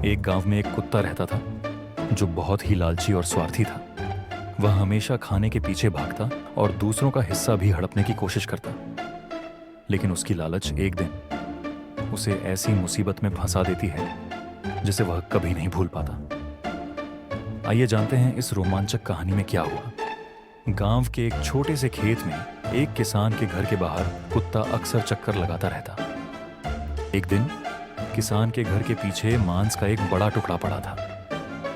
एक गांव में एक कुत्ता रहता था जो बहुत ही लालची और स्वार्थी था। वह हमेशा खाने के पीछे भागता और दूसरों का हिस्सा भी हड़पने की कोशिश करता। लेकिन उसकी लालच एक दिन उसे ऐसी मुसीबत में फंसा देती है जिसे वह कभी नहीं भूल पाता। आइए जानते हैं इस रोमांचक कहानी में क्या हुआ। गांव के एक छोटे से खेत में एक किसान के घर के बाहर कुत्ता अक्सर चक्कर लगाता रहता। एक दिन किसान के घर के पीछे मांस का एक बड़ा टुकड़ा पड़ा था।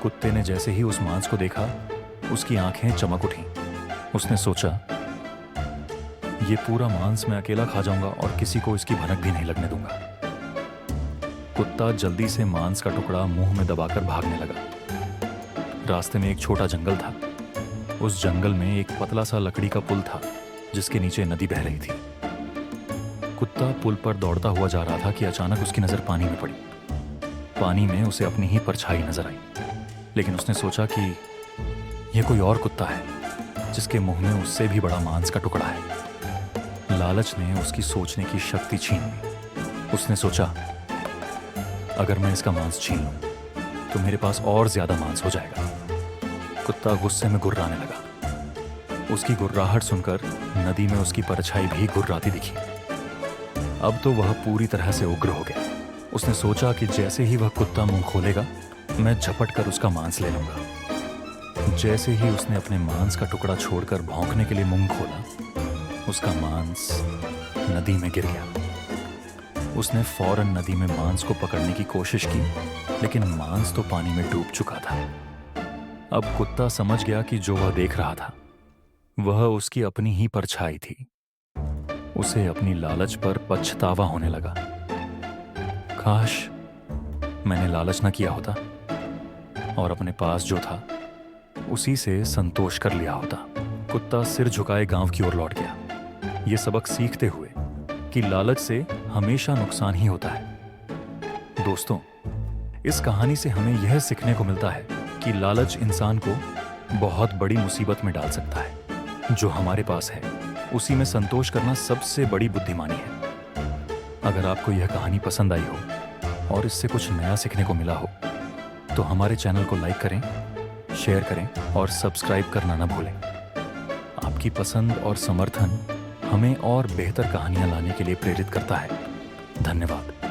कुत्ते ने जैसे ही उस मांस को देखा, उसकी आंखें चमक उठीं। उसने सोचा, ये पूरा मांस मैं अकेला खा जाऊंगा और किसी को इसकी भनक भी नहीं लगने दूंगा। कुत्ता जल्दी से मांस का टुकड़ा मुंह में दबाकर भागने लगा। रास्ते में एक छोटा जंगल था। उस जंगल में एक पतला सा लकड़ी का पुल था जिसके नीचे नदी बह रही थी। कुत्ता पुल पर दौड़ता हुआ जा रहा था कि अचानक उसकी नजर पानी में पड़ी। पानी में उसे अपनी ही परछाई नजर आई, लेकिन उसने सोचा कि यह कोई और कुत्ता है जिसके मुंह में उससे भी बड़ा मांस का टुकड़ा है। लालच ने उसकी सोचने की शक्ति छीन ली। उसने सोचा, अगर मैं इसका मांस छीन लूं तो मेरे पास और ज्यादा मांस हो जाएगा। कुत्ता गुस्से में गुर्राने लगा। उसकी गुर्राहट सुनकर नदी में उसकी परछाई भी गुर्राती दिखी। अब तो वह पूरी तरह से उग्र हो गया। उसने सोचा कि जैसे ही वह कुत्ता मुंह खोलेगा, मैं झपट कर उसका मांस ले लूंगा। जैसे ही उसने अपने मांस का टुकड़ा छोड़कर भौंकने के लिए मुंह खोला, उसका मांस नदी में गिर गया। उसने फौरन नदी में मांस को पकड़ने की कोशिश की, लेकिन मांस तो पानी में डूब चुका था। अब कुत्ता समझ गया कि जो वह देख रहा था वह उसकी अपनी ही परछाई थी। उसे अपनी लालच पर पछतावा होने लगा। काश मैंने लालच न किया होता और अपने पास जो था उसी से संतोष कर लिया होता। कुत्ता सिर झुकाए गांव की ओर लौट गया, ये सबक सीखते हुए कि लालच से हमेशा नुकसान ही होता है। दोस्तों, इस कहानी से हमें यह सीखने को मिलता है कि लालच इंसान को बहुत बड़ी मुसीबत में डाल सकता है। जो हमारे पास है उसी में संतोष करना सबसे बड़ी बुद्धिमानी है। अगर आपको यह कहानी पसंद आई हो और इससे कुछ नया सीखने को मिला हो तो हमारे चैनल को लाइक करें, शेयर करें और सब्सक्राइब करना न भूलें। आपकी पसंद और समर्थन हमें और बेहतर कहानियां लाने के लिए प्रेरित करता है। धन्यवाद।